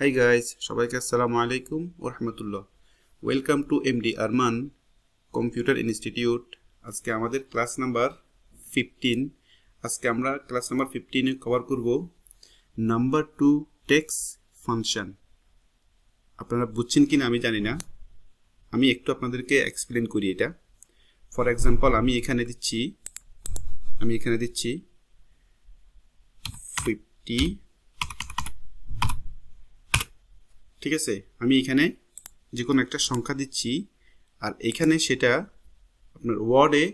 Hi guys, সবাইকে আসসালামু আলাইকুম ওয়া রাহমাতুল্লাহ। Welcome to MD Arman computer institute. আজকে আমাদের ক্লাস নাম্বার 15। আজকে আমরা ক্লাস নাম্বার 15 এ কভার করব নাম্বার 2 টেক্সট ফাংশন। আপনারা বুঝছেন কিনা আমি জানি না, আমি একটু আপনাদেরকে এক্সপ্লেন করি এটা। ফর এক্সাম্পল আমি এখানে দিচ্ছি 50, ঠিক আছে। আমি এখানে যে কোনো একটা সংখ্যা দিচ্ছি আর এখানে সেটা আপনার ওয়ার্ডে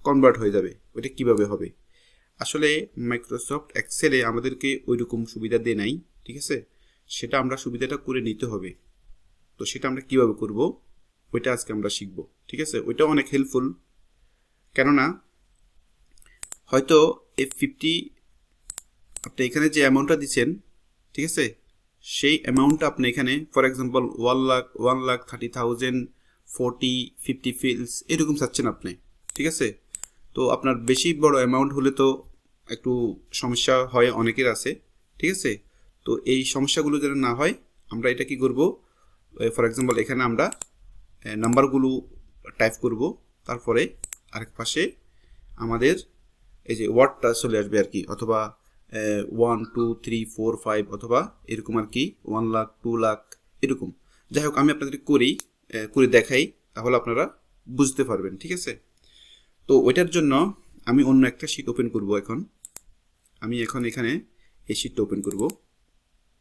কনভার্ট হয়ে যাবে। ওইটা কিভাবে হবে? আসলে মাইক্রোসফট এক্সেলে আমাদেরকে ওইরকম সুবিধা দেয় নাই, ঠিক আছে। সেটা আমরা সুবিধাটা করে নিতে হবে। তো সেটা আমরা কিভাবে করব ওইটা আজকে আমরা শিখব, ঠিক আছে। ওইটা অনেক হেল্পফুল, কেননা হয়তো এই 50 আপনি এখানে যে অ্যামাউন্টটা দিচ্ছেন, ঠিক আছে, সেই অ্যামাউন্টটা আপনি এখানে ফর এক্সাম্পল 1,30,000 40 50 ফিলস এরকম চাচ্ছেন আপনি, ঠিক আছে। তো আপনার বেশি বড় অ্যামাউন্ট হলে তো একটু সমস্যা হয়, অনেকের আছে, ঠিক আছে। তো এই সমস্যাগুলো যেন না হয় আমরা এটা কি করব, ফর এক্সাম্পল এখানে আমরা নাম্বারগুলো টাইপ করব, তারপরে আরেক পাশে আমাদের এই যে ওয়ার্ডটা চলে আসবে আর কি, অথবা 1 2 3 4 5 অথবা এরকম আর কি 1 লাখ 2 লাখ এরকম। যাই হোক, আমি আপনাদের করে দেখাই, তাহলে আপনারা বুঝতে পারবেন, ঠিক আছে। তো ওইটার জন্য আমি অন্য একটা শিট ওপেন করব। আমি এখানে এই শিটটা ওপেন করব,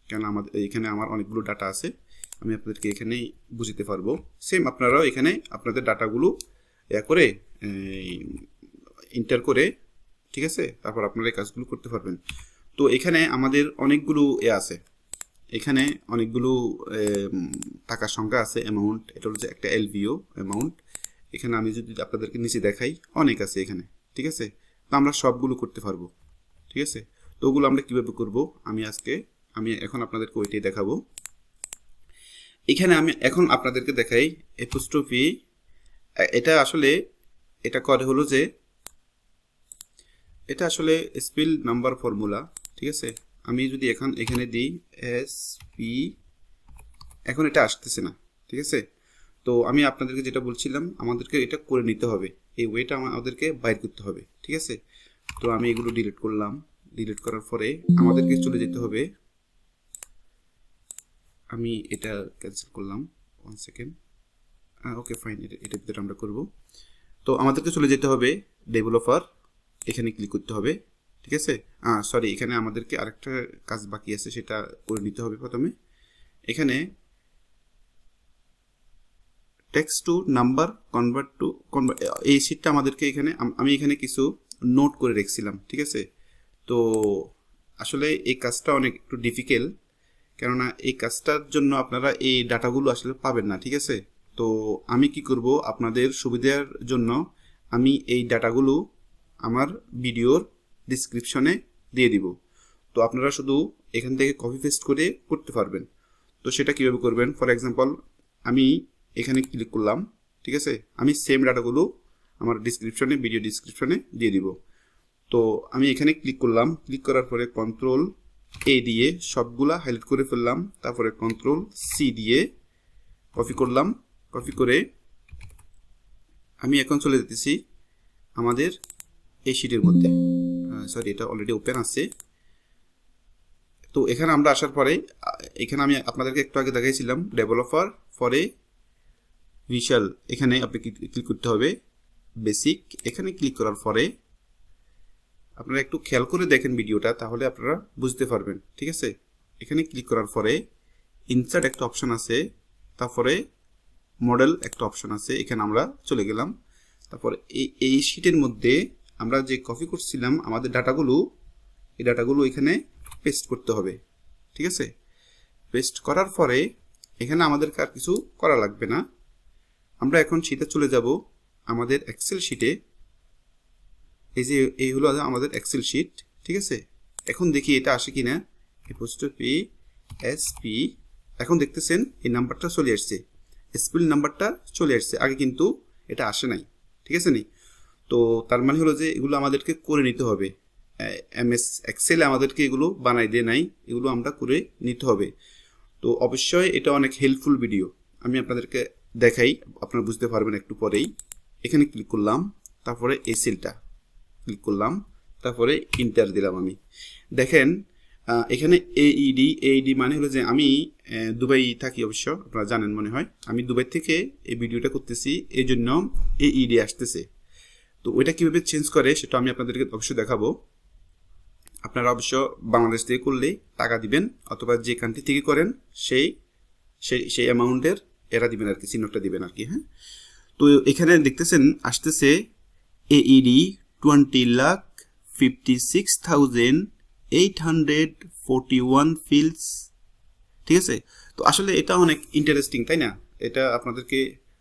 কেন আমাদের এখানে আমার অনেকগুলো ডাটা আছে, আমি আপনাদেরকে এখানেই বুঝতে পারবো। সেম আপনারাও এখানে আপনাদের ডাটাগুলো করে এন্টার করে, ঠিক আছে, তারপর আপনারা এই কাজগুলো করতে পারবেন। তো এখানে আমাদের অনেকগুলো আছে, এখানে অনেকগুলো টাকার সংখ্যা আছে, অ্যামাউন্ট। এটা হচ্ছে একটা এলভিও অ্যামাউন্ট। এখানে আমি যদি আপনাদেরকে নিচে দেখাই অনেক আছে এখানে, ঠিক আছে। তো আমরা সবগুলো করতে পারবো, ঠিক আছে। তো ওগুলো আমরা কিভাবে করব আমি এখন আপনাদেরকে ওইটাই দেখাবো। এখানে আমি এখন আপনাদেরকে দেখাই এপোস্ট্রফি। এটা করে হলো যে এটা আসলে স্পেল নাম্বার ফর্মুলা, ঠিক আছে। আমি যদি এখানে দিই SP, এখন এটা আসতেছে না, ঠিক আছে। তো আমি আপনাদেরকে যেটা বলছিলাম, আমাদেরকে এটা করে নিতে হবে, এই ওয়েটা আমাদেরকে বাইর করতে হবে, ঠিক আছে। তো আমি এগুলো ডিলিট করলাম। ডিলিট করার পরে আমাদেরকে চলে যেতে হবে, আমি এটা ক্যান্সেল করলাম, 1 সেকেন্ড। ওকে ফাইন, এটার ভিতরে আমরা করব। তো আমাদেরকে চলে যেতে হবে ডেভেলপার, এখানে ক্লিক করতে হবে, ঠিক আছে। সরি, এখানে আমাদেরকে আরেকটা কাজ বাকি আছে, সেটা করে নিতে হবে প্রথমে। এখানে টেক্সট টু নাম্বার কনভার্ট এই শিটটা আমাদেরকে আমি এখানে কিছু নোট করে রেখেছিলাম, ঠিক আছে। তো আসলে এই কাজটা অনেক একটু ডিফিকাল্ট, কেননা এই কাজটার জন্য আপনারা এই ডাটাগুলো আসলে পাবেন না, ঠিক আছে। তো আমি কি করব, আপনাদের সুবিধার জন্য আমি এই ডাটাগুলো আমার ভিডিওর ডিসক্রিপশনে দিয়ে দিব। তো আপনারা শুধু এখান থেকে কপি পেস্ট করে করতে পারবেন। তো সেটা কীভাবে করবেন, ফর এক্সাম্পল আমি এখানে ক্লিক করলাম, ঠিক আছে। আমি সেম ডাটাগুলো আমার ভিডিও ডিসক্রিপশনে দিয়ে দিব। তো আমি এখানে ক্লিক করলাম, ক্লিক করার পরে কন্ট্রোল-A দিয়ে সবগুলা হাইলাইট করে ফেললাম, তারপরে কন্ট্রোল-C দিয়ে কপি করলাম। কপি করে আমি এখন চলে যেতেছি আমাদের এই শিটের মধ্যে। সরি, এটা অলরেডি ওপেন আছে। তো এখানে আমরা আসার পরে এখানে আমি আপনাদেরকে একটু আগে দেখাইছিলাম ডেভেলপার ফরে ভিশাল, এখানে আপনি ক্লিক করতে হবে বেসিক। এখানে ক্লিক করার পরে আপনারা একটু খেয়াল করে দেখেন ভিডিওটা, তাহলে আপনারা বুঝতে পারবেন, ঠিক আছে। এখানে ক্লিক করার পরে ইনসার্ট একটা অপশন আছে, তারপরে মডেল একটা অপশন আছে, এখানে আমরা চলে গেলাম। তারপরে এই শিটের মধ্যে আমরা যে কপি করছিলাম আমাদের এই ডাটাগুলো এখানে পেস্ট করতে হবে, ঠিক আছে। পেস্ট করার পরে এখানে আমাদের আর কিছু করা লাগবে না। আমরা এখন শিটে চলে যাব, আমাদের এক্সেল শিটে। এই হলো আমাদের এক্সেল শিট, ঠিক আছে। এখন দেখি এটা আসে কিনা, এপোস্ট্রফি SP। এখন দেখতেছেন এই নাম্বারটা চলে আসছে, স্পেল নাম্বারটা চলে আসছে, আগে কিন্তু এটা আসে নাই, ঠিক আছে নি। তো তার মানে হলো যে এগুলো আমাদেরকে করে নিতে হবে, MS এক্সেলে আমাদেরকে এগুলো বানাই দিয়ে নাই, এগুলো আমরা করে নিতে হবে। তো অবশ্যই এটা অনেক হেল্পফুল ভিডিও, আমি আপনাদেরকে দেখাই, আপনারা বুঝতে পারবেন একটু পরেই। এখানে ক্লিক করলাম, তারপরে এই সেলটা ক্লিক করলাম, তারপরে ইন্টার দিলাম। আমি দেখেন এখানে এইডি মানে হলো যে আমি দুবাই থাকি, অবশ্য আপনারা জানেন মনে হয়। আমি দুবাই থেকে এই ভিডিওটা করতেছি, এই জন্য এইডি আসতেছে। তো ওইটা কীভাবে চেঞ্জ করে সেটা আমি আপনাদেরকে অবশ্যই দেখাবো। আপনারা অবশ্য বাংলাদেশ থেকে করলে টাকা দিবেন, অথবা যে কান্ট্রি থেকে করেন সেই সেই সেই অ্যামাউন্টের এরা দিবেন আর কি, চিহ্নটা দিবেন আর কি। হ্যাঁ, তো এখানে দেখতেছেন আসতেছে এইডি 20,56,841 ফিল্ডস, ঠিক আছে। তো আসলে এটা অনেক ইন্টারেস্টিং, তাই না? এটা আপনাদেরকে,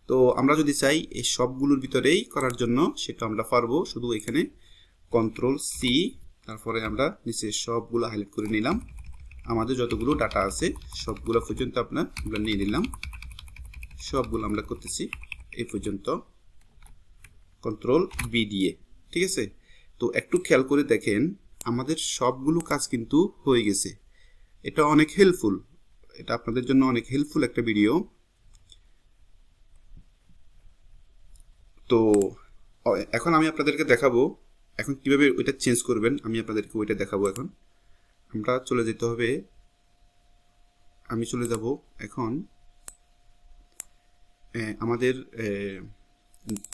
তো আমরা যদি চাই এই সবগুলোর ভিতরেই করার জন্য সেটা আমরা পারবো। শুধু এখানে Ctrl+C, তারপরে আমরা নিচে সবগুলো হাইলাইট করে নিলাম, আমাদের যতগুলো ডাটা আছে সবগুলো পর্যন্ত আমরা নিয়ে নিলাম, সবগুলো আমরা করতেছি এই পর্যন্ত Ctrl+V দিয়ে, ঠিক আছে। তো একটু খেয়াল করে দেখেন আমাদের সবগুলো কাজ কিন্তু হয়ে গেছে। এটা অনেক হেল্পফুল, এটা আপনাদের জন্য অনেক হেল্পফুল একটা ভিডিও। তো এখন আমি আপনাদেরকে দেখাবো এখন কিভাবে ওইটা চেঞ্জ করবেন, আমি আপনাদেরকে ওইটা দেখাবো। এখন আমরা চলে যেতে হবে, আমি চলে যাব এখন আমাদের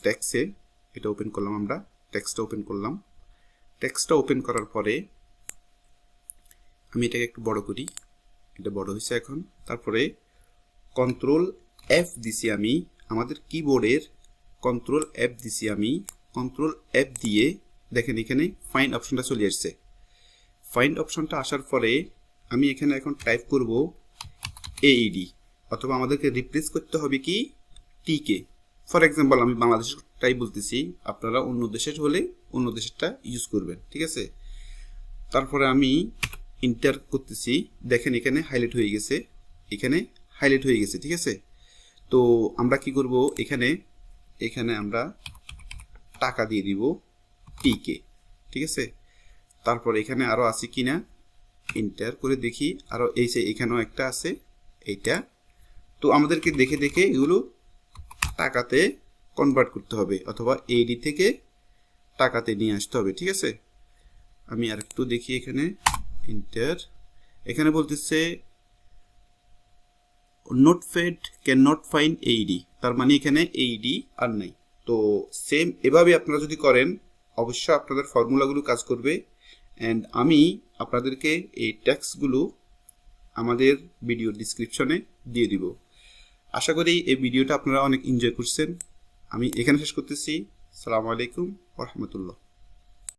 টেক্সটে। এটা ওপেন করলাম, আমরা টেক্সটটা ওপেন করলাম। টেক্সটটা ওপেন করার পরে আমি এটাকে একটু বড় করি, এটা বড় হয়েছে এখন। তারপরে Ctrl+F দিছি আমি, আমাদের কিবোর্ডের Ctrl+F দিছি আমি। Ctrl+F দিয়ে দেখেন এখানে ফাইন্ড অপশনটা চলে আসছে। ফাইন্ড অপশনটা আসার পরে আমি এখানে এখন টাইপ করব এইডি, অথবা আমাদেরকে রিপ্লেস করতে হবে কি টিকে। ফর এক্সাম্পল আমি বাংলাদেশটাই বলতেছি, আপনারা অন্য দেশের হলে অন্য দেশেরটা ইউজ করবেন, ঠিক আছে। তারপরে আমি ইন্টার করতেছি, দেখেন এখানে হাইলাইট হয়ে গেছে, এখানে হাইলাইট হয়ে গেছে, ঠিক আছে। তো আমরা কি করব, এখানে আমরা টাকা দিয়ে দিব টিকে, ঠিক আছে। তারপর এখানে আরও আছে কিনা ইন্টার করে দেখি, আরও এখানেও একটা আছে এইটা। তো আমাদেরকে দেখে দেখে এগুলো টাকাতে কনভার্ট করতে হবে, অথবা এইডি থেকে টাকাতে নিয়ে আসতে হবে, ঠিক আছে। আমি আর একটু দেখি, এখানে ইন্টার, এখানে বলতেছে note fed can not find ID, তার মানে এখানে এইডি আর নাই। তো সেম এভাবে আপনারা যদি করেন অবশ্যই আপনাদের ফর্মুলাগুলো কাজ করবে। অ্যান্ড আমি আপনাদেরকে এই ট্যাক্সগুলো আমাদের ভিডিও ডিসক্রিপশনে দিয়ে দিব। আশা করি এই ভিডিওটা আপনারা অনেক এনজয় করছেন। আমি এখানে শেষ করতেছি। আসসালামু আলাইকুম ওয়া রাহমাতুল্লাহ।